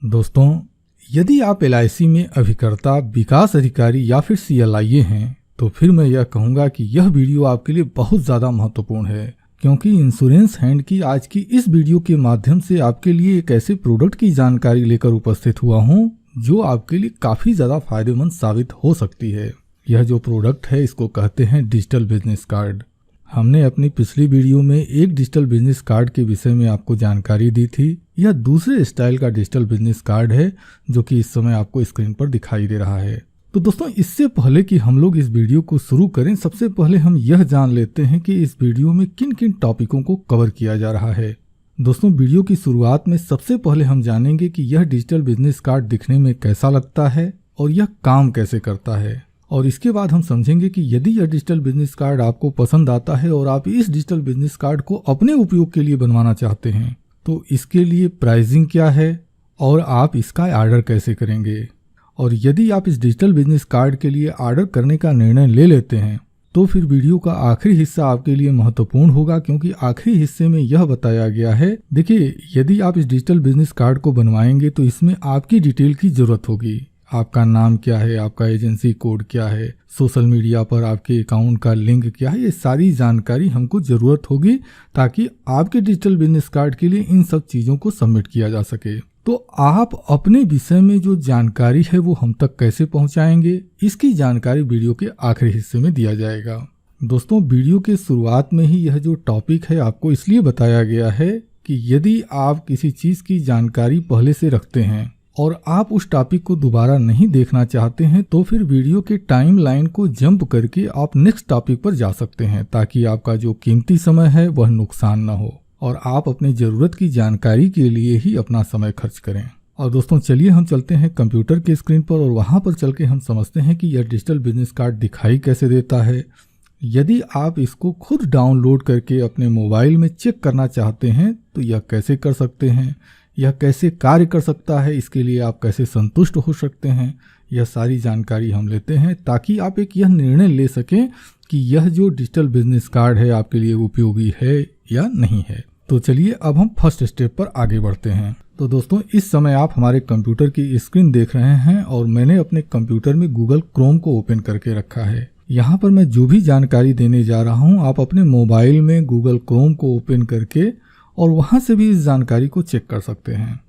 दोस्तों, यदि आप LIC में अभिकर्ता, विकास अधिकारी या फिर CLIA हैं तो फिर मैं यह कहूँगा कि यह वीडियो आपके लिए बहुत ज़्यादा महत्वपूर्ण है, क्योंकि इंश्योरेंस हैंड की आज की इस वीडियो के माध्यम से आपके लिए एक ऐसे प्रोडक्ट की जानकारी लेकर उपस्थित हुआ हूँ जो आपके लिए काफ़ी ज़्यादा फायदेमंद साबित हो सकती है। यह जो प्रोडक्ट है इसको कहते हैं डिजिटल बिजनेस कार्ड। हमने अपनी पिछली वीडियो में एक डिजिटल बिजनेस कार्ड के विषय में आपको जानकारी दी थी। यह दूसरे स्टाइल का डिजिटल बिजनेस कार्ड है जो कि इस समय आपको स्क्रीन पर दिखाई दे रहा है। तो दोस्तों, इससे पहले कि हम लोग इस वीडियो को शुरू करें, सबसे पहले हम यह जान लेते हैं कि इस वीडियो में किन किन टॉपिकों को कवर किया जा रहा है। दोस्तों, वीडियो की शुरुआत में सबसे पहले हम जानेंगे कि यह डिजिटल बिजनेस कार्ड दिखने में कैसा लगता है और यह काम कैसे करता है, और इसके बाद हम समझेंगे कि यदि यह डिजिटल बिजनेस कार्ड आपको पसंद आता है और आप इस डिजिटल बिजनेस कार्ड को अपने उपयोग के लिए बनवाना चाहते हैं तो इसके लिए प्राइसिंग क्या है और आप इसका ऑर्डर कैसे करेंगे। और यदि आप इस डिजिटल बिजनेस कार्ड के लिए ऑर्डर करने का निर्णय ले लेते हैं तो फिर वीडियो का आखिरी हिस्सा आपके लिए महत्वपूर्ण होगा, क्योंकि आखिरी हिस्से में यह बताया गया है। देखिए, यदि आप इस डिजिटल बिजनेस कार्ड को बनवाएंगे तो इसमें आपकी डिटेल की जरूरत होगी। आपका नाम क्या है, आपका एजेंसी कोड क्या है, सोशल मीडिया पर आपके अकाउंट का लिंक क्या है, ये सारी जानकारी हमको ज़रूरत होगी ताकि आपके डिजिटल बिजनेस कार्ड के लिए इन सब चीज़ों को सबमिट किया जा सके। तो आप अपने विषय में जो जानकारी है वो हम तक कैसे पहुंचाएंगे, इसकी जानकारी वीडियो के आखिरी हिस्से में दिया जाएगा। दोस्तों, वीडियो के शुरुआत में ही यह जो टॉपिक है आपको इसलिए बताया गया है कि यदि आप किसी चीज़ की जानकारी पहले से रखते हैं और आप उस टॉपिक को दोबारा नहीं देखना चाहते हैं तो फिर वीडियो के टाइम लाइन को जंप करके आप नेक्स्ट टॉपिक पर जा सकते हैं, ताकि आपका जो कीमती समय है वह नुकसान न हो और आप अपनी ज़रूरत की जानकारी के लिए ही अपना समय खर्च करें। और दोस्तों, चलिए हम चलते हैं कंप्यूटर के स्क्रीन पर और वहाँ पर चल के हम समझते हैं कि यह डिजिटल बिजनेस कार्ड दिखाई कैसे देता है। यदि आप इसको खुद डाउनलोड करके अपने मोबाइल में चेक करना चाहते हैं तो यह कैसे कर सकते हैं, यह कैसे कार्य कर सकता है, इसके लिए आप कैसे संतुष्ट हो सकते हैं, यह सारी जानकारी हम लेते हैं ताकि आप एक यह निर्णय ले सकें कि यह जो डिजिटल बिजनेस कार्ड है आपके लिए उपयोगी है या नहीं है। तो चलिए अब हम फर्स्ट स्टेप पर आगे बढ़ते हैं। तो दोस्तों, इस समय आप हमारे कंप्यूटर की स्क्रीन देख रहे हैं और मैंने अपने कंप्यूटर में गूगल क्रोम को ओपन करके रखा है। यहाँ पर मैं जो भी जानकारी देने जा रहा हूँ आप अपने मोबाइल में गूगल क्रोम को ओपन करके और वहाँ से भी इस जानकारी को चेक कर सकते हैं।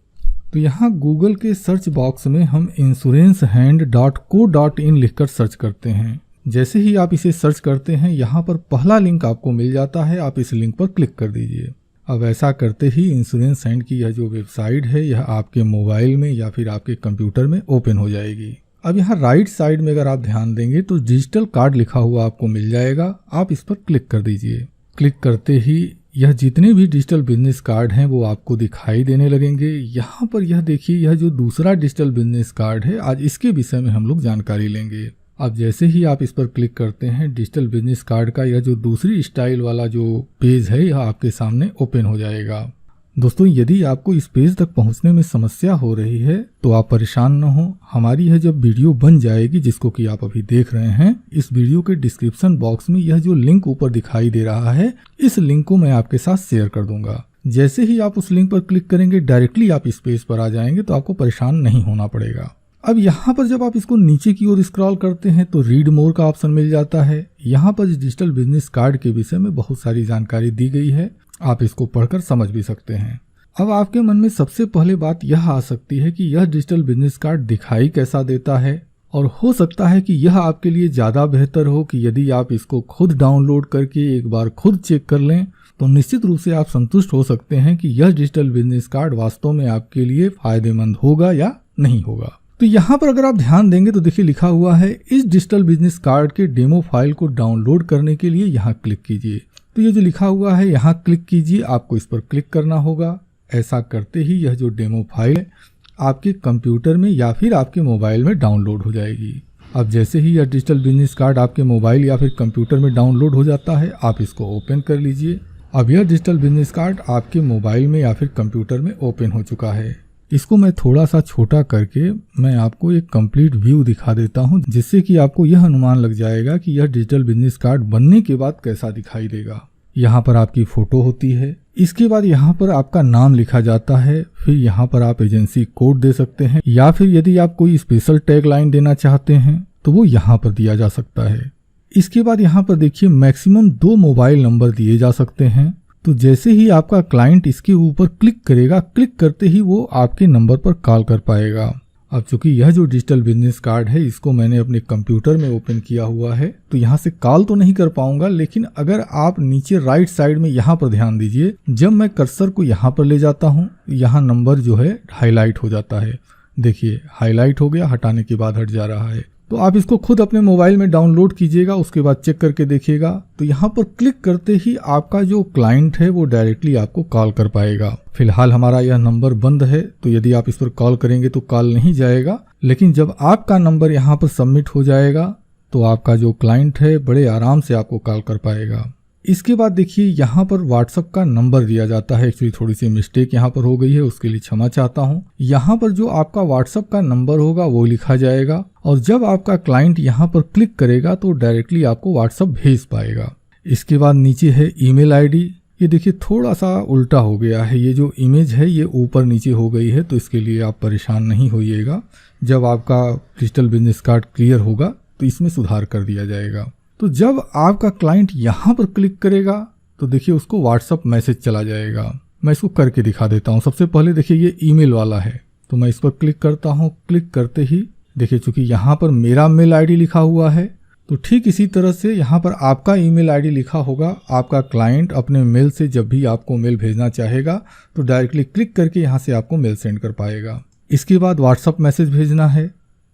तो यहाँ गूगल के सर्च बॉक्स में हम insuranceHand.co.in लिखकर सर्च करते हैं। जैसे ही आप इसे सर्च करते हैं यहाँ पर पहला लिंक आपको मिल जाता है, आप इस लिंक पर क्लिक कर दीजिए। अब ऐसा करते ही इंश्योरेंस हैंड की यह जो वेबसाइट है यह आपके मोबाइल में या फिर आपके कंप्यूटर में ओपन हो जाएगी। अब यहाँ राइट साइड में अगर आप ध्यान देंगे तो डिजिटल कार्ड लिखा हुआ आपको मिल जाएगा, आप इस पर क्लिक कर दीजिए। क्लिक करते ही यह जितने भी डिजिटल बिजनेस कार्ड हैं वो आपको दिखाई देने लगेंगे। यहाँ पर यह देखिए, यह जो दूसरा डिजिटल बिजनेस कार्ड है आज इसके विषय में हम लोग जानकारी लेंगे। अब जैसे ही आप इस पर क्लिक करते हैं डिजिटल बिजनेस कार्ड का यह जो दूसरी स्टाइल वाला जो पेज है यह आपके सामने ओपन हो जाएगा। दोस्तों, यदि आपको इस पेज तक पहुंचने में समस्या हो रही है तो आप परेशान न हो। हमारी यह जब वीडियो बन जाएगी, जिसको कि आप अभी देख रहे हैं, इस वीडियो के डिस्क्रिप्शन बॉक्स में यह जो लिंक ऊपर दिखाई दे रहा है इस लिंक को मैं आपके साथ शेयर कर दूंगा। जैसे ही आप उस लिंक पर क्लिक करेंगे डायरेक्टली आप इस पेज पर आ जाएंगे, तो आपको परेशान नहीं होना पड़ेगा। अब यहाँ पर जब आप इसको नीचे की ओर स्क्रॉल करते हैं तो रीड मोर का ऑप्शन मिल जाता है। यहाँ पर इस डिजिटल बिजनेस कार्ड के विषय में बहुत सारी जानकारी दी गई है, आप इसको पढ़कर समझ भी सकते हैं। अब आपके मन में सबसे पहले बात यह आ सकती है कि यह डिजिटल बिजनेस कार्ड दिखाई कैसा देता है, और हो सकता है कि यह आपके लिए ज़्यादा बेहतर हो कि यदि आप इसको खुद डाउनलोड करके एक बार खुद चेक कर लें तो निश्चित रूप से आप संतुष्ट हो सकते हैं कि यह डिजिटल बिजनेस कार्ड वास्तव में आपके लिए फायदेमंद होगा या नहीं होगा। तो यहाँ पर अगर आप ध्यान देंगे तो देखिए लिखा हुआ है इस डिजिटल बिजनेस कार्ड के डेमो फाइल को डाउनलोड करने के लिए यहाँ क्लिक कीजिए। तो ये जो लिखा हुआ है यहाँ क्लिक कीजिए, आपको इस पर क्लिक करना होगा। ऐसा करते ही यह जो डेमो फाइल है आपके कंप्यूटर में या फिर आपके मोबाइल में डाउनलोड हो जाएगी। अब जैसे ही यह डिजिटल बिजनेस कार्ड आपके मोबाइल या फिर कंप्यूटर में डाउनलोड हो जाता है आप इसको ओपन कर लीजिए। अब यह डिजिटल बिजनेस कार्ड आपके मोबाइल में या फिर कंप्यूटर में ओपन हो चुका है। इसको मैं थोड़ा सा छोटा करके मैं आपको एक कंप्लीट व्यू दिखा देता हूं, जिससे कि आपको यह अनुमान लग जाएगा कि यह डिजिटल बिजनेस कार्ड बनने के बाद कैसा दिखाई देगा। यहाँ पर आपकी फोटो होती है, इसके बाद यहाँ पर आपका नाम लिखा जाता है, फिर यहाँ पर आप एजेंसी कोड दे सकते हैं, या फिर यदि आप कोई स्पेशल टैग लाइन देना चाहते हैं तो वो यहाँ पर दिया जा सकता है। इसके बाद यहाँ पर देखिए मैक्सिमम 2 मोबाइल नंबर दिए जा सकते हैं। तो जैसे ही आपका क्लाइंट इसके ऊपर क्लिक करेगा, क्लिक करते ही वो आपके नंबर पर कॉल कर पाएगा। अब चूंकि यह जो डिजिटल बिजनेस कार्ड है इसको मैंने अपने कंप्यूटर में ओपन किया हुआ है, तो यहाँ से कॉल तो नहीं कर पाऊंगा, लेकिन अगर आप नीचे राइट साइड में यहाँ पर ध्यान दीजिए, जब मैं कर्सर को यहाँ पर ले जाता हूँ, यहाँ नंबर जो है हाईलाइट हो जाता है। देखिए हाईलाइट हो गया, हटाने के बाद हट जा रहा है। तो आप इसको खुद अपने मोबाइल में डाउनलोड कीजिएगा, उसके बाद चेक करके देखिएगा। तो यहाँ पर क्लिक करते ही आपका जो क्लाइंट है वो डायरेक्टली आपको कॉल कर पाएगा। फिलहाल हमारा यह नंबर बंद है, तो यदि आप इस पर कॉल करेंगे तो कॉल नहीं जाएगा, लेकिन जब आपका नंबर यहाँ पर सबमिट हो जाएगा तो आपका जो क्लाइंट है बड़े आराम से आपको कॉल कर पाएगा। इसके बाद देखिए यहाँ पर व्हाट्सएप का नंबर दिया जाता है। एक्चुअली थोड़ी सी मिस्टेक यहाँ पर हो गई है, उसके लिए क्षमा चाहता हूँ। यहाँ पर जो आपका व्हाट्सएप का नंबर होगा वो लिखा जाएगा, और जब आपका क्लाइंट यहाँ पर क्लिक करेगा तो डायरेक्टली आपको व्हाट्सएप भेज पाएगा। इसके बाद नीचे है ईमेल आईडी। ये देखिए थोड़ा सा उल्टा हो गया है, ये जो इमेज है ये ऊपर नीचे हो गई है, तो इसके लिए आप परेशान नहीं होइएगा। जब आपका डिजिटल बिजनेस कार्ड क्लियर होगा तो इसमें सुधार कर दिया जाएगा। तो जब आपका क्लाइंट यहाँ पर क्लिक करेगा तो देखिए उसको व्हाट्सएप मैसेज चला जाएगा। मैं इसको करके दिखा देता हूँ। सबसे पहले देखिए ये ईमेल वाला है, तो मैं इस पर क्लिक करता हूँ। क्लिक करते ही देखिए चूंकि यहाँ पर मेरा मेल आईडी लिखा हुआ है, तो ठीक इसी तरह से यहाँ पर आपका ईमेल आईडी लिखा होगा। आपका क्लाइंट अपने मेल से जब भी आपको मेल भेजना चाहेगा तो डायरेक्टली क्लिक करके यहाँ से आपको मेल सेंड कर पाएगा। इसके बाद व्हाट्सएप मैसेज भेजना है,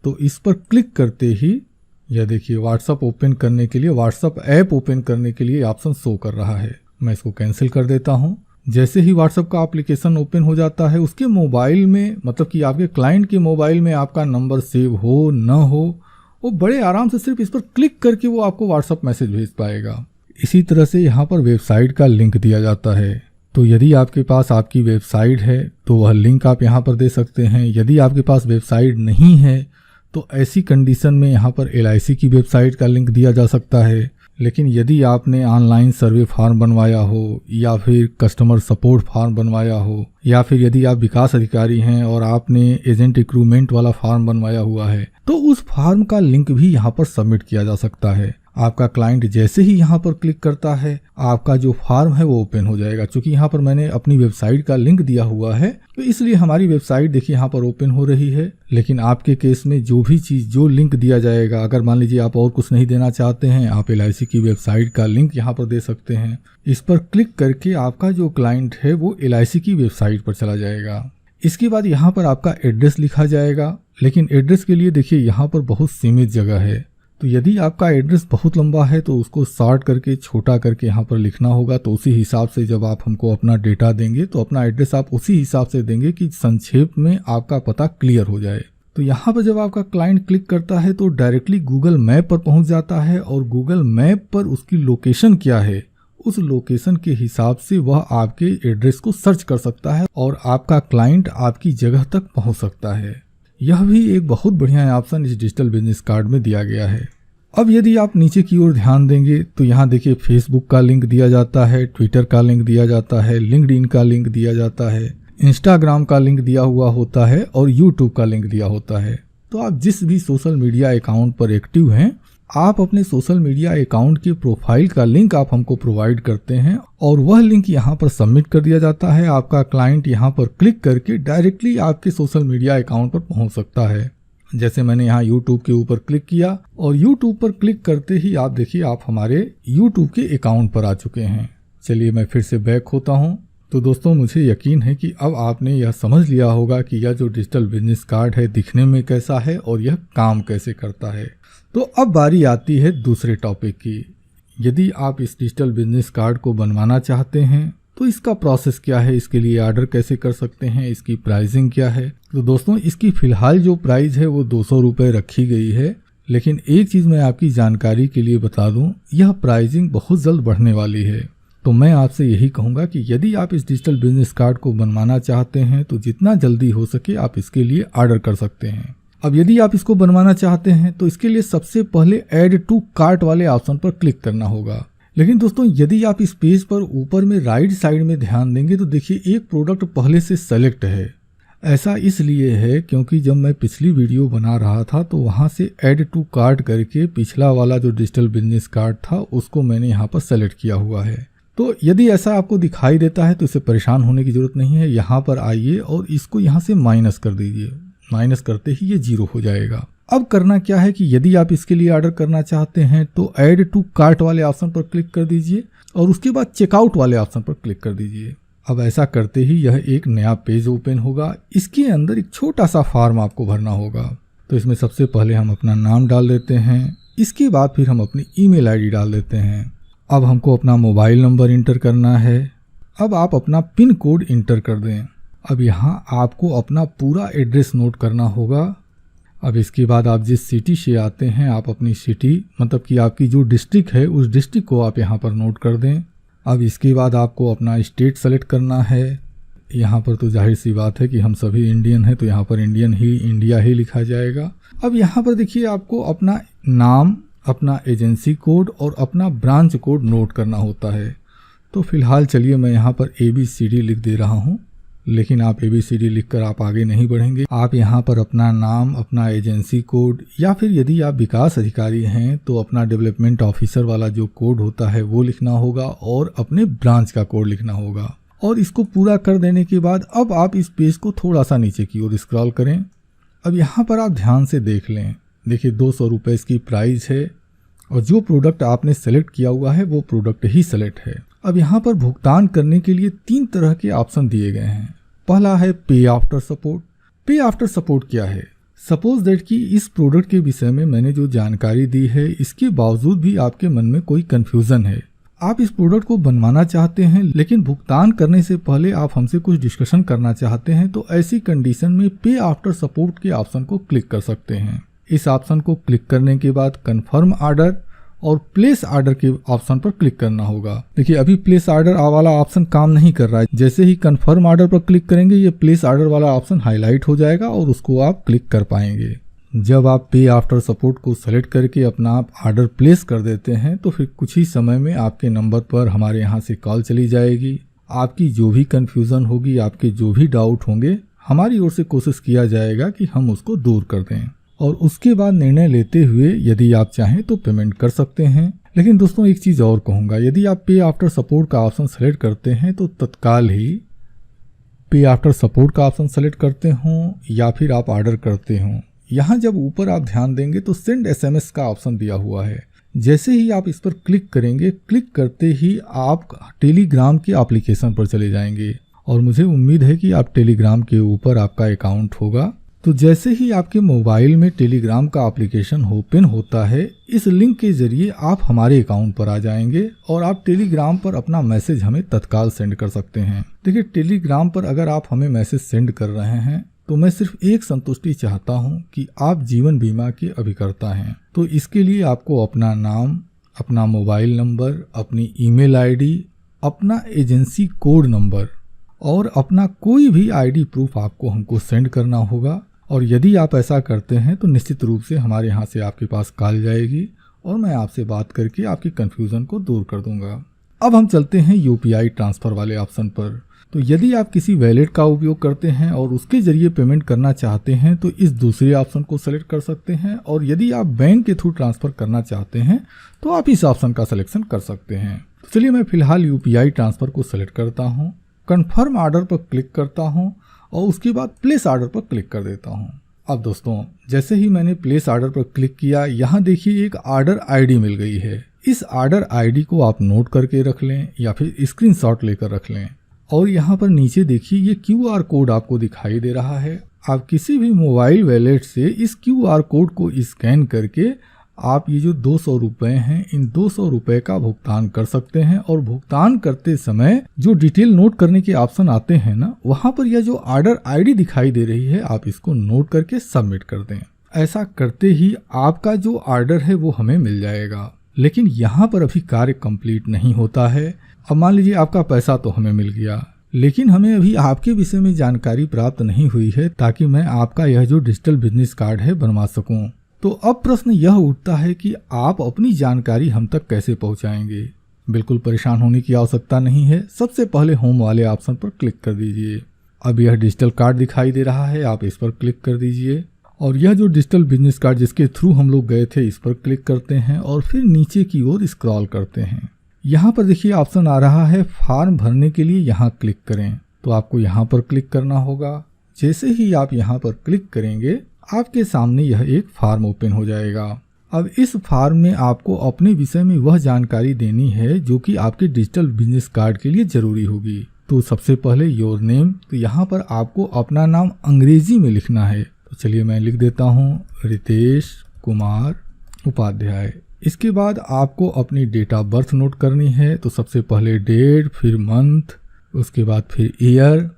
तो इस पर क्लिक करते ही यह देखिए व्हाट्सएप ओपन करने के लिए, व्हाट्सएप ऐप ओपन करने के लिए ऑप्शन शो कर रहा है। मैं इसको कैंसिल कर देता हूँ। जैसे ही व्हाट्सएप का एप्लीकेशन ओपन हो जाता है, उसके मोबाइल में, मतलब कि आपके क्लाइंट के मोबाइल में आपका नंबर सेव हो न हो, वो बड़े आराम से सिर्फ इस पर क्लिक करके वो आपको व्हाट्सएप मैसेज भेज पाएगा। इसी तरह से यहाँ पर वेबसाइट का लिंक दिया जाता है। तो यदि आपके पास आपकी वेबसाइट है तो वह लिंक आप यहाँ पर दे सकते हैं। यदि आपके पास वेबसाइट नहीं है तो ऐसी कंडीशन में यहाँ पर LIC की वेबसाइट का लिंक दिया जा सकता है। लेकिन यदि आपने ऑनलाइन सर्वे फॉर्म बनवाया हो, या फिर कस्टमर सपोर्ट फॉर्म बनवाया हो, या फिर यदि आप विकास अधिकारी हैं और आपने एजेंट रिक्रूटमेंट वाला फॉर्म बनवाया हुआ है, तो उस फॉर्म का लिंक भी यहाँ पर सबमिट किया जा सकता है। आपका क्लाइंट जैसे ही यहाँ पर क्लिक करता है, आपका जो फॉर्म है वो ओपन हो जाएगा। क्योंकि यहाँ पर मैंने अपनी वेबसाइट का लिंक दिया हुआ है, तो इसलिए हमारी वेबसाइट देखिए यहाँ पर ओपन हो रही है। लेकिन आपके केस में जो भी चीज़, जो लिंक दिया जाएगा, अगर मान लीजिए आप और कुछ नहीं देना चाहते हैं, आप LIC की वेबसाइट का लिंक यहाँ पर दे सकते हैं। इस पर क्लिक करके आपका जो क्लाइंट है वो LIC की वेबसाइट पर चला जाएगा। इसके बाद यहाँ पर आपका एड्रेस लिखा जाएगा, लेकिन एड्रेस के लिए देखिए यहाँ पर बहुत सीमित जगह है। तो यदि आपका एड्रेस बहुत लंबा है तो उसको शॉर्ट करके, छोटा करके यहाँ पर लिखना होगा। तो उसी हिसाब से जब आप हमको अपना डेटा देंगे तो अपना एड्रेस आप उसी हिसाब से देंगे कि संक्षेप में आपका पता क्लियर हो जाए। तो यहाँ पर जब आपका क्लाइंट क्लिक करता है तो डायरेक्टली गूगल मैप पर पहुँच जाता है, और गूगल मैप पर उसकी लोकेशन क्या है, उस लोकेशन के हिसाब से वह आपके एड्रेस को सर्च कर सकता है और आपका क्लाइंट आपकी जगह तक पहुँच सकता है। यह भी एक बहुत बढ़िया ऑप्शन इस डिजिटल बिजनेस कार्ड में दिया गया है। अब यदि आप नीचे की ओर ध्यान देंगे तो यहाँ देखिए फेसबुक का लिंक दिया जाता है, ट्विटर का लिंक दिया जाता है, लिंक्डइन का लिंक दिया जाता है, इंस्टाग्राम का लिंक दिया हुआ होता है, और यूट्यूब का लिंक दिया होता है। तो आप जिस भी सोशल मीडिया अकाउंट पर एक्टिव हैं, आप अपने सोशल मीडिया अकाउंट के प्रोफाइल का लिंक आप हमको प्रोवाइड करते हैं, और वह लिंक यहाँ पर सबमिट कर दिया जाता है। आपका क्लाइंट यहाँ पर क्लिक करके डायरेक्टली आपके सोशल मीडिया अकाउंट पर पहुँच सकता है। जैसे मैंने यहाँ YouTube के ऊपर क्लिक किया, और YouTube पर क्लिक करते ही आप देखिए आप हमारे YouTube के अकाउंट पर आ चुके हैं। चलिए मैं फिर से बैक होता हूँ। तो दोस्तों मुझे यकीन है कि अब आपने यह समझ लिया होगा कि यह जो डिजिटल बिजनेस कार्ड है दिखने में कैसा है और यह काम कैसे करता है। तो अब बारी आती है दूसरे टॉपिक की। यदि आप इस डिजिटल बिजनेस कार्ड को बनवाना चाहते हैं तो इसका प्रोसेस क्या है, इसके लिए ऑर्डर कैसे कर सकते हैं, इसकी प्राइसिंग क्या है। तो दोस्तों इसकी फ़िलहाल जो प्राइस है वो 200 रुपये रखी गई है। लेकिन एक चीज़ मैं आपकी जानकारी के लिए बता दूं, यह प्राइसिंग बहुत जल्द बढ़ने वाली है। तो मैं आपसे यही कहूँगा कि यदि आप इस डिजिटल बिजनेस कार्ड को बनवाना चाहते हैं तो जितना जल्दी हो सके आप इसके लिए ऑर्डर कर सकते हैं। अब यदि आप इसको बनवाना चाहते हैं तो इसके लिए सबसे पहले ऐड टू कार्ट वाले ऑप्शन पर क्लिक करना होगा। लेकिन दोस्तों यदि आप इस पेज पर ऊपर में राइट साइड में ध्यान देंगे तो देखिए एक प्रोडक्ट पहले से सेलेक्ट है। ऐसा इसलिए है क्योंकि जब मैं पिछली वीडियो बना रहा था तो वहाँ से ऐड टू कार्ट करके पिछला वाला जो डिजिटल बिजनेस कार्ड था उसको मैंने यहाँ पर सेलेक्ट किया हुआ है। तो यदि ऐसा आपको दिखाई देता है तो इससे परेशान होने की ज़रूरत नहीं है। यहाँ पर आइए और इसको यहाँ से माइनस कर दीजिए। माइनस करते ही ये 0 हो जाएगा। अब करना क्या है कि यदि आप इसके लिए ऑर्डर करना चाहते हैं तो ऐड टू कार्ट वाले ऑप्शन पर क्लिक कर दीजिए और उसके बाद चेकआउट वाले ऑप्शन पर क्लिक कर दीजिए। अब ऐसा करते ही यह एक नया पेज ओपन होगा। इसके अंदर एक छोटा सा फॉर्म आपको भरना होगा। तो इसमें सबसे पहले हम अपना नाम डाल देते हैं, इसके बाद फिर हम अपनी ईमेल आईडी डाल देते हैं। अब हमको अपना मोबाइल नंबर इंटर करना है। अब आप अपना पिन कोड इंटर कर दें। अब यहाँ आपको अपना पूरा एड्रेस नोट करना होगा। अब इसके बाद आप जिस सिटी से आते हैं आप अपनी सिटी मतलब कि आपकी जो डिस्ट्रिक्ट है उस डिस्ट्रिक्ट को आप यहाँ पर नोट कर दें। अब इसके बाद आपको अपना स्टेट सेलेक्ट करना है। यहाँ पर तो जाहिर सी बात है कि हम सभी इंडियन हैं तो यहाँ पर इंडिया ही लिखा जाएगा। अब यहाँ पर देखिए आपको अपना नाम, अपना एजेंसी कोड और अपना ब्रांच कोड नोट करना होता है। तो फिलहाल चलिए मैं यहाँ पर ABCD लिख दे रहा हूँ, लेकिन आप ABCD लिखकर आप आगे नहीं बढ़ेंगे। आप यहाँ पर अपना नाम, अपना एजेंसी कोड या फिर यदि आप विकास अधिकारी हैं तो अपना डेवलपमेंट ऑफिसर वाला जो कोड होता है वो लिखना होगा और अपने ब्रांच का कोड लिखना होगा। और इसको पूरा कर देने के बाद अब आप इस पेज को थोड़ा सा नीचे की ओर स्क्रॉल करें। अब यहाँ पर आप ध्यान से देख लें, देखिए 200 रुपये इसकी प्राइस है और जो प्रोडक्ट आपने सेलेक्ट किया हुआ है वो प्रोडक्ट ही सेलेक्ट है। अब यहाँ पर भुगतान करने के लिए 3 तरह के ऑप्शन दिए गए हैं। पहला है पे आफ्टर सपोर्ट। पे आफ्टर सपोर्ट क्या है? सपोज दैट कि इस प्रोडक्ट के विषय में मैंने जो जानकारी दी है इसके बावजूद भी आपके मन में कोई कंफ्यूजन है, आप इस प्रोडक्ट को बनवाना चाहते हैं लेकिन भुगतान करने से पहले आप हमसे कुछ डिस्कशन करना चाहते हैं, तो ऐसी कंडीशन में पे आफ्टर सपोर्ट के ऑप्शन को क्लिक कर सकते हैं। इस ऑप्शन को क्लिक करने के बाद कंफर्म ऑर्डर और प्लेस ऑर्डर के ऑप्शन पर क्लिक करना होगा। देखिए अभी प्लेस ऑर्डर वाला ऑप्शन काम नहीं कर रहा है। जैसे ही कंफर्म ऑर्डर पर क्लिक करेंगे ये प्लेस ऑर्डर वाला ऑप्शन हाईलाइट हो जाएगा और उसको आप क्लिक कर पाएंगे। जब आप पे आफ्टर सपोर्ट को सेलेक्ट करके अपना आप ऑर्डर प्लेस कर देते हैं तो फिर कुछ ही समय में आपके नंबर पर हमारे यहाँ से कॉल चली जाएगी। आपकी जो भी कंफ्यूजन होगी, आपके जो भी डाउट होंगे, हमारी ओर से कोशिश किया जाएगा कि हम उसको दूर कर दें और उसके बाद निर्णय लेते हुए यदि आप चाहें तो पेमेंट कर सकते हैं। लेकिन दोस्तों एक चीज़ और कहूँगा, यदि आप पे आफ्टर सपोर्ट का ऑप्शन सेलेक्ट करते हैं तो तत्काल ही पे आफ्टर सपोर्ट का ऑप्शन सेलेक्ट करते हों या फिर आप ऑर्डर करते हों, यहाँ जब ऊपर आप ध्यान देंगे तो सेंड SMS का ऑप्शन दिया हुआ है। जैसे ही आप इस पर क्लिक करेंगे, क्लिक करते ही आप टेलीग्राम के एप्लीकेशन पर चले जाएंगे और मुझे उम्मीद है कि आप टेलीग्राम के ऊपर आपका अकाउंट होगा। तो जैसे ही आपके मोबाइल में टेलीग्राम का एप्लीकेशन ओपन होता है, इस लिंक के जरिए आप हमारे अकाउंट पर आ जाएंगे और आप टेलीग्राम पर अपना मैसेज हमें तत्काल सेंड कर सकते हैं। देखिए टेलीग्राम पर अगर आप हमें मैसेज सेंड कर रहे हैं तो मैं सिर्फ एक संतुष्टि चाहता हूं कि आप जीवन बीमा के अभिकर्ता हैं। तो इसके लिए आपको अपना नाम, अपना मोबाइल नंबर, अपनी ईमेल आईडी, अपना एजेंसी कोड नंबर और अपना कोई भी आईडी प्रूफ आपको हमको सेंड करना होगा। और यदि आप ऐसा करते हैं तो निश्चित रूप से हमारे यहाँ से आपके पास कॉल जाएगी और मैं आपसे बात करके आपकी कन्फ्यूज़न को दूर कर दूंगा। अब हम चलते हैं UPI ट्रांसफ़र वाले ऑप्शन पर। तो यदि आप किसी वैलेट का उपयोग करते हैं और उसके जरिए पेमेंट करना चाहते हैं तो इस दूसरे ऑप्शन को सेलेक्ट कर सकते हैं, और यदि आप बैंक के थ्रू ट्रांसफ़र करना चाहते हैं तो आप इस ऑप्शन का सिलेक्शन कर सकते हैं। तो चलिए मैं फिलहाल UPI ट्रांसफ़र को सेलेक्ट करता हूँ, कन्फर्म ऑर्डर पर क्लिक करता हूँ और उसके बाद प्लेस ऑर्डर पर क्लिक कर देता हूँ। अब दोस्तों जैसे ही मैंने प्लेस ऑर्डर पर क्लिक किया, यहाँ देखिए एक ऑर्डर ID मिल गई है। इस ऑर्डर ID को आप नोट करके रख लें या फिर स्क्रीनशॉट लेकर रख लें। और यहाँ पर नीचे देखिए ये QR कोड आपको दिखाई दे रहा है। आप किसी भी मोबाइल वॉलेट से इस QR कोड को स्कैन करके आप ये जो 200 रुपये हैं, इन 200 रुपये का भुगतान कर सकते हैं। और भुगतान करते समय जो डिटेल नोट करने के ऑप्शन आते हैं ना, वहाँ पर यह जो ऑर्डर ID दिखाई दे रही है, आप इसको नोट करके सबमिट कर दें। ऐसा करते ही आपका जो ऑर्डर है वो हमें मिल जाएगा। लेकिन यहाँ पर अभी कार्य कंप्लीट नहीं होता है। अब मान लीजिए आपका पैसा तो हमें मिल गया, लेकिन हमें अभी आपके विषय में जानकारी प्राप्त नहीं हुई है ताकि मैं आपका यह जो डिजिटल बिजनेस कार्ड है बनवा सकूं। तो अब प्रश्न यह उठता है कि आप अपनी जानकारी हम तक कैसे पहुंचाएंगे। बिल्कुल परेशान होने की आवश्यकता नहीं है। सबसे पहले होम वाले ऑप्शन पर क्लिक कर दीजिए। अब यह डिजिटल कार्ड दिखाई दे रहा है, आप इस पर क्लिक कर दीजिए और यह जो डिजिटल बिजनेस कार्ड जिसके थ्रू हम लोग गए थे इस पर क्लिक करते हैं और फिर नीचे की ओर स्क्रॉल करते हैं। यहाँ पर देखिए ऑप्शन आ रहा है फॉर्म भरने के लिए, यहाँ क्लिक करें। तो आपको यहाँ पर क्लिक करना होगा। जैसे ही आप यहाँ पर क्लिक करेंगे आपके सामने यह एक फॉर्म ओपन हो जाएगा। अब इस फॉर्म में आपको अपने विषय में वह जानकारी देनी है जो कि आपके डिजिटल बिजनेस कार्ड के लिए जरूरी होगी। तो सबसे पहले योर नेम, तो यहाँ पर आपको अपना नाम अंग्रेजी में लिखना है। तो चलिए मैं लिख देता हूँ रितेश कुमार उपाध्याय। इसके बाद आपको अपनी डेट ऑफ बर्थ नोट करनी है। तो सबसे पहले डेट, फिर मंथ, उसके बाद फिर ईयर।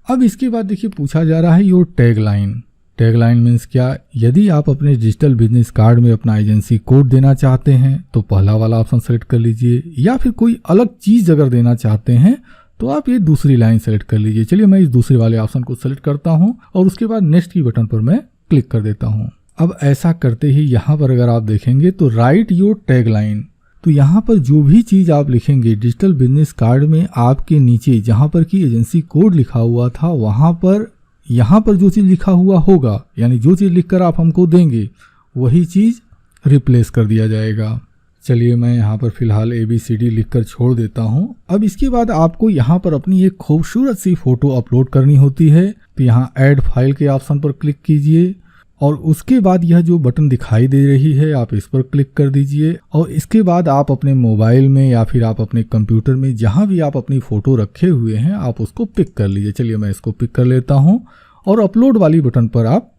अब इसके बाद देखिए पूछा जा रहा है योर टैगलाइन। टैगलाइन मीन्स क्या? यदि आप अपने डिजिटल बिजनेस कार्ड में अपना एजेंसी कोड देना चाहते हैं तो पहला वाला ऑप्शन सेलेक्ट कर लीजिए, या फिर कोई अलग चीज़ अगर देना चाहते हैं तो आप ये दूसरी लाइन सेलेक्ट कर लीजिए। चलिए मैं इस दूसरे वाले ऑप्शन को सेलेक्ट करता हूं और उसके बाद नेक्स्ट की बटन पर मैं क्लिक कर देता हूं। अब ऐसा करते ही यहाँ पर अगर आप देखेंगे तो राइट योर टैगलाइन, तो यहाँ पर जो भी चीज़ आप लिखेंगे डिजिटल बिजनेस कार्ड में आपके नीचे जहाँ पर कि एजेंसी कोड लिखा हुआ था वहाँ पर यहाँ पर जो चीज़ लिखा हुआ होगा, यानी जो चीज़ लिखकर आप हमको देंगे वही चीज़ रिप्लेस कर दिया जाएगा। चलिए मैं यहाँ पर फिलहाल ABCD लिखकर छोड़ देता हूँ। अब इसके बाद आपको यहाँ पर अपनी एक खूबसूरत सी फ़ोटो अपलोड करनी होती है। तो यहाँ ऐड फाइल के ऑप्शन पर क्लिक कीजिए और उसके बाद यह जो बटन दिखाई दे रही है आप इस पर क्लिक कर दीजिए और इसके बाद आप अपने मोबाइल में या फिर आप अपने कंप्यूटर में जहाँ भी आप अपनी फ़ोटो रखे हुए हैं आप उसको पिक कर लीजिए। चलिए मैं इसको पिक कर लेता हूँ और अपलोड वाली बटन पर आप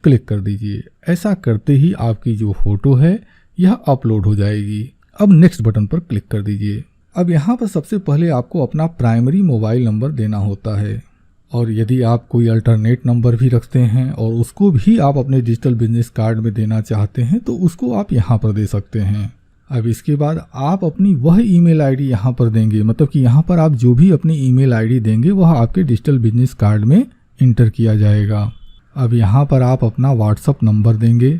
क्लिक कर दीजिए। ऐसा करते ही आपकी जो फ़ोटो है यह अपलोड हो जाएगी। अब नेक्स्ट बटन पर क्लिक कर दीजिए। अब यहाँ पर सबसे पहले आपको अपना प्राइमरी मोबाइल नंबर देना होता है और यदि आप कोई अल्टरनेट नंबर भी रखते हैं और उसको भी आप अपने डिजिटल बिजनेस कार्ड में देना चाहते हैं तो उसको आप यहाँ पर दे सकते हैं। अब इसके बाद आप अपनी वह ईमेल आईडी यहाँ पर देंगे, मतलब कि यहाँ पर आप जो भी अपनी ईमेल आईडी देंगे वह आपके डिजिटल बिजनेस कार्ड में इंटर किया जाएगा। अब यहाँ पर आप अपना व्हाट्सअप नंबर देंगे।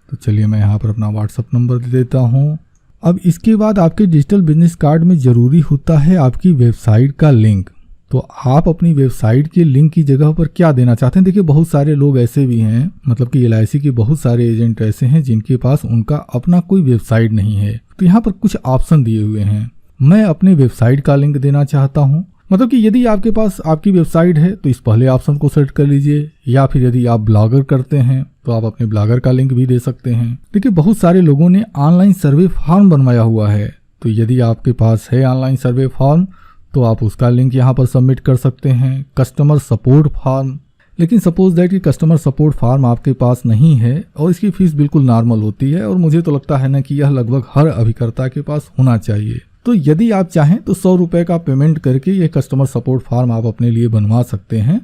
तो चलिए मैं यहाँ पर अपना व्हाट्सअप नंबर दे देता हूँ। अब इसके बाद आपके डिजिटल बिजनेस कार्ड में ज़रूरी होता है आपकी वेबसाइट का लिंक। तो आप अपनी वेबसाइट के लिंक की जगह पर क्या देना चाहते हैं? देखिए बहुत सारे लोग ऐसे भी हैं, मतलब कि LIC के बहुत सारे एजेंट ऐसे हैं जिनके पास उनका अपना कोई वेबसाइट नहीं है। तो यहाँ पर कुछ ऑप्शन दिए हुए हैं। मैं अपने वेबसाइट का लिंक देना चाहता हूँ, मतलब कि यदि आपके पास आपकी वेबसाइट है तो इस पहले ऑप्शन को सेलेक्ट कर लीजिए, या फिर यदि आप ब्लॉगर करते हैं तो आप अपने ब्लॉगर का लिंक भी दे सकते हैं। देखिए बहुत सारे लोगों ने ऑनलाइन सर्वे फॉर्म बनवाया हुआ है, तो यदि आपके पास है ऑनलाइन सर्वे फॉर्म तो आप उसका लिंक यहाँ पर सबमिट कर सकते हैं। कस्टमर सपोर्ट फॉर्म, लेकिन सपोज दैट कि कस्टमर सपोर्ट फॉर्म आपके पास नहीं है और इसकी फ़ीस बिल्कुल नॉर्मल होती है और मुझे तो लगता है ना कि यह लगभग हर अभिकर्ता के पास होना चाहिए। तो यदि आप चाहें तो 100 रुपये का पेमेंट करके ये कस्टमर सपोर्ट फॉर्म आप अपने लिए बनवा सकते हैं।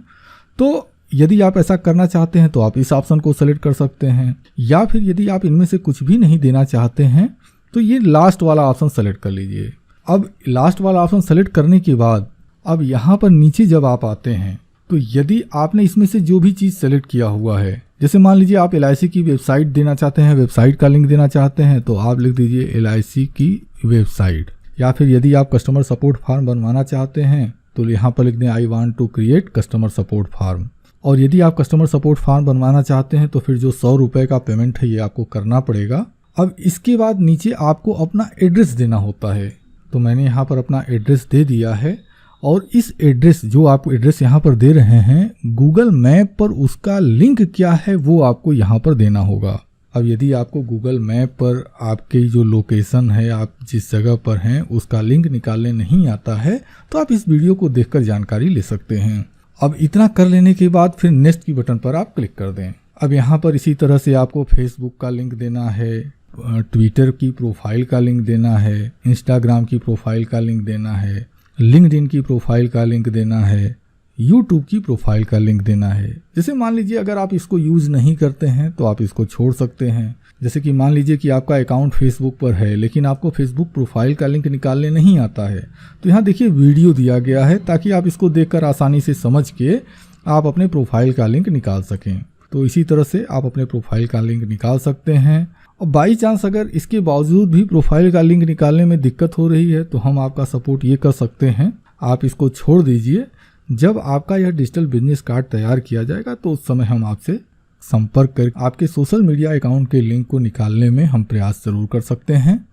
तो यदि आप ऐसा करना चाहते हैं तो आप इस ऑप्शन को सेलेक्ट कर सकते हैं, या फिर यदि आप इनमें से कुछ भी नहीं देना चाहते हैं तो ये लास्ट वाला ऑप्शन सेलेक्ट कर लीजिए। अब लास्ट वाला ऑप्शन सेलेक्ट करने के बाद अब यहाँ पर नीचे जब आप आते हैं तो यदि आपने इसमें से जो भी चीज़ सेलेक्ट किया हुआ है, जैसे मान लीजिए आप LIC की वेबसाइट देना चाहते हैं, वेबसाइट का लिंक देना चाहते हैं, तो आप लिख दीजिए LIC की वेबसाइट। या फिर यदि आप कस्टमर सपोर्ट फॉर्म बनवाना चाहते हैं तो यहाँ पर लिख दें I want to create customer support form. और यदि आप कस्टमर सपोर्ट फॉर्म बनवाना चाहते हैं तो फिर जो 100 रुपये का पेमेंट है ये आपको करना पड़ेगा। अब इसके बाद नीचे आपको अपना एड्रेस देना होता है। तो मैंने यहाँ पर अपना एड्रेस दे दिया है और इस एड्रेस जो आप एड्रेस यहाँ पर दे रहे हैं गूगल मैप पर उसका लिंक क्या है वो आपको यहाँ पर देना होगा। अब यदि आपको गूगल मैप पर आपकी जो लोकेशन है, आप जिस जगह पर हैं, उसका लिंक निकालने नहीं आता है तो आप इस वीडियो को देखकर जानकारी ले सकते हैं। अब इतना कर लेने के बाद फिर नेक्स्ट की बटन पर आप क्लिक कर दें। अब यहाँ पर इसी तरह से आपको फेसबुक का लिंक देना है, ट्विटर की प्रोफाइल का लिंक देना है, इंस्टाग्राम की प्रोफाइल का लिंक देना है, लिंक्डइन की प्रोफाइल का लिंक देना है, यूट्यूब की प्रोफाइल का लिंक देना है। जैसे मान लीजिए अगर आप इसको यूज़ नहीं करते हैं तो आप इसको छोड़ सकते हैं। जैसे कि मान लीजिए कि आपका अकाउंट फेसबुक पर है लेकिन आपको फेसबुक प्रोफाइल का लिंक निकालने नहीं आता है, तो यहाँ देखिए वीडियो दिया गया है ताकि आप इसको देखकर आसानी से समझ के आप अपने प्रोफाइल का लिंक निकाल सकें। तो इसी तरह से आप अपने प्रोफाइल का लिंक निकाल सकते हैं और बाई चांस अगर इसके बावजूद भी प्रोफाइल का लिंक निकालने में दिक्कत हो रही है तो हम आपका सपोर्ट ये कर सकते हैं, आप इसको छोड़ दीजिए। जब आपका यह डिजिटल बिजनेस कार्ड तैयार किया जाएगा तो उस समय हम आपसे संपर्क कर आपके सोशल मीडिया अकाउंट के लिंक को निकालने में हम प्रयास जरूर कर सकते हैं।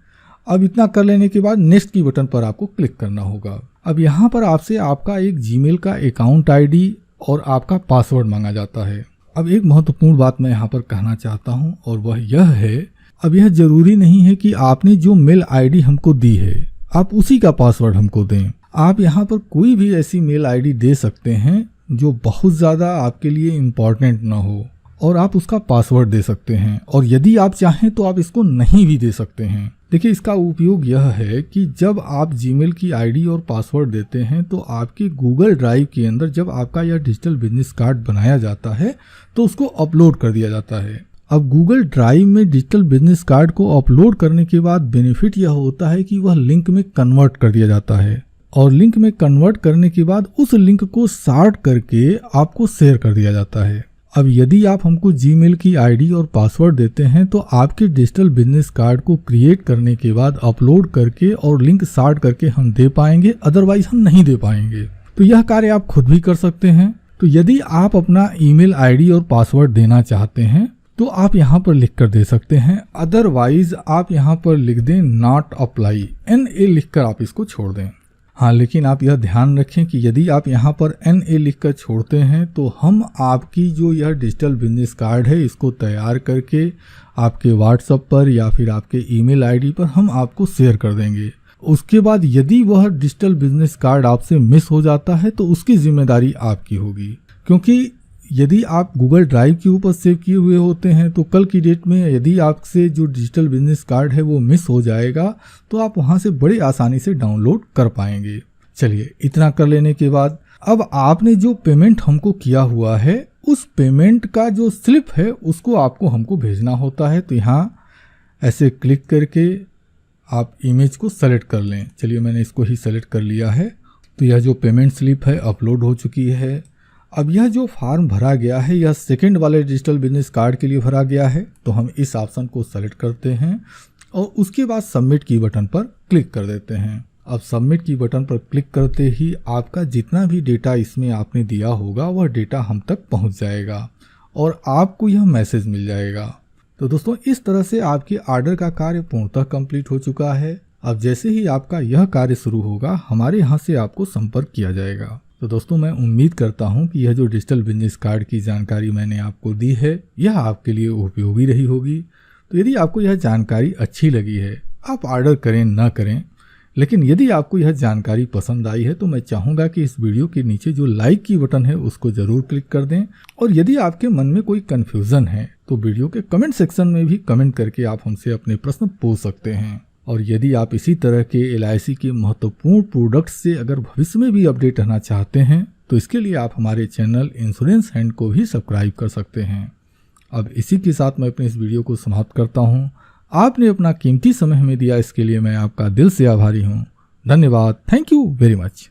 अब इतना कर लेने के बाद नेक्स्ट की बटन पर आपको क्लिक करना होगा। अब यहाँ पर आपसे आपका एक जीमेल का अकाउंट आईडी और आपका पासवर्ड मांगा जाता है। अब एक महत्वपूर्ण बात मैं यहाँ पर कहना चाहता हूँ और वह यह है, अब यह जरूरी नहीं है कि आपने जो मेल आईडी हमको दी है आप उसी का पासवर्ड हमको दें। आप यहाँ पर कोई भी ऐसी मेल आईडी दे सकते हैं जो बहुत ज़्यादा आपके लिए इम्पॉर्टेंट ना हो और आप उसका पासवर्ड दे सकते हैं, और यदि आप चाहें तो आप इसको नहीं भी दे सकते हैं। देखिए, इसका उपयोग यह है कि जब आप जीमेल की आईडी और पासवर्ड देते हैं तो आपके गूगल ड्राइव के अंदर जब आपका यह डिजिटल बिजनेस कार्ड बनाया जाता है तो उसको अपलोड कर दिया जाता है। अब गूगल ड्राइव में डिजिटल बिजनेस कार्ड को अपलोड करने के बाद बेनिफिट यह होता है कि वह लिंक में कन्वर्ट कर दिया जाता है, और लिंक में कन्वर्ट करने के बाद उस लिंक को सॉर्ट करके आपको शेयर कर दिया जाता है। अब यदि आप हमको जीमेल की आईडी और पासवर्ड देते हैं तो आपके डिजिटल बिजनेस कार्ड को क्रिएट करने के बाद अपलोड करके और लिंक सॉर्ट करके हम दे पाएंगे, अदरवाइज हम नहीं दे पाएंगे। तो यह कार्य आप खुद भी कर सकते हैं। तो यदि आप अपना ईमेल आईडी और पासवर्ड देना चाहते हैं तो आप यहाँ पर लिख कर दे सकते हैं, अदरवाइज आप यहाँ पर लिख दें नॉट अप्लाई, NA लिखकर आप इसको छोड़ दें। हाँ, लेकिन आप यह ध्यान रखें कि यदि आप यहाँ पर NA लिखकर छोड़ते हैं तो हम आपकी जो यह डिजिटल बिजनेस कार्ड है इसको तैयार करके आपके व्हाट्सएप पर या फिर आपके ईमेल आईडी पर हम आपको शेयर कर देंगे। उसके बाद यदि वह डिजिटल बिजनेस कार्ड आपसे मिस हो जाता है तो उसकी जिम्मेदारी आपकी होगी, क्योंकि यदि आप गूगल ड्राइव के ऊपर सेव किए हुए होते हैं तो कल की डेट में यदि आपसे जो डिजिटल बिजनेस कार्ड है वो मिस हो जाएगा तो आप वहां से बड़ी आसानी से डाउनलोड कर पाएंगे। चलिए, इतना कर लेने के बाद अब आपने जो पेमेंट हमको किया हुआ है उस पेमेंट का जो स्लिप है उसको आपको हमको भेजना होता है। तो यहाँ ऐसे क्लिक करके आप इमेज को सेलेक्ट कर लें। चलिए, मैंने इसको ही सेलेक्ट कर लिया है। तो यह जो पेमेंट स्लिप है अपलोड हो चुकी है। अब यह जो फॉर्म भरा गया है यह सेकंड वाले डिजिटल बिजनेस कार्ड के लिए भरा गया है। तो हम इस ऑप्शन को सेलेक्ट करते हैं और उसके बाद सबमिट की बटन पर क्लिक कर देते हैं। अब सबमिट की बटन पर क्लिक करते ही आपका जितना भी डेटा इसमें आपने दिया होगा वह डेटा हम तक पहुंच जाएगा और आपको यह मैसेज मिल जाएगा। तो दोस्तों, इस तरह से आपके ऑर्डर का कार्य पूर्णतः कंप्लीट हो चुका है। अब जैसे ही आपका यह कार्य शुरू होगा हमारे यहाँ से आपको संपर्क किया जाएगा। तो दोस्तों, मैं उम्मीद करता हूं कि यह जो डिजिटल बिजनेस कार्ड की जानकारी मैंने आपको दी है यह आपके लिए उपयोगी रही होगी। तो यदि आपको यह जानकारी अच्छी लगी है आप ऑर्डर करें ना करें, लेकिन यदि आपको यह जानकारी पसंद आई है तो मैं चाहूँगा कि इस वीडियो के नीचे जो लाइक की बटन है उसको ज़रूर क्लिक कर दें। और यदि आपके मन में कोई कन्फ्यूज़न है तो वीडियो के कमेंट सेक्शन में भी कमेंट करके आप हमसे अपने प्रश्न पूछ सकते हैं। और यदि आप इसी तरह के LIC के महत्वपूर्ण प्रोडक्ट्स से अगर भविष्य में भी अपडेट रहना चाहते हैं तो इसके लिए आप हमारे चैनल इंश्योरेंस हैंड को भी सब्सक्राइब कर सकते हैं। अब इसी के साथ मैं अपने इस वीडियो को समाप्त करता हूं। आपने अपना कीमती समय हमें दिया, इसके लिए मैं आपका दिल से आभारी हूं। धन्यवाद। Thank you very much.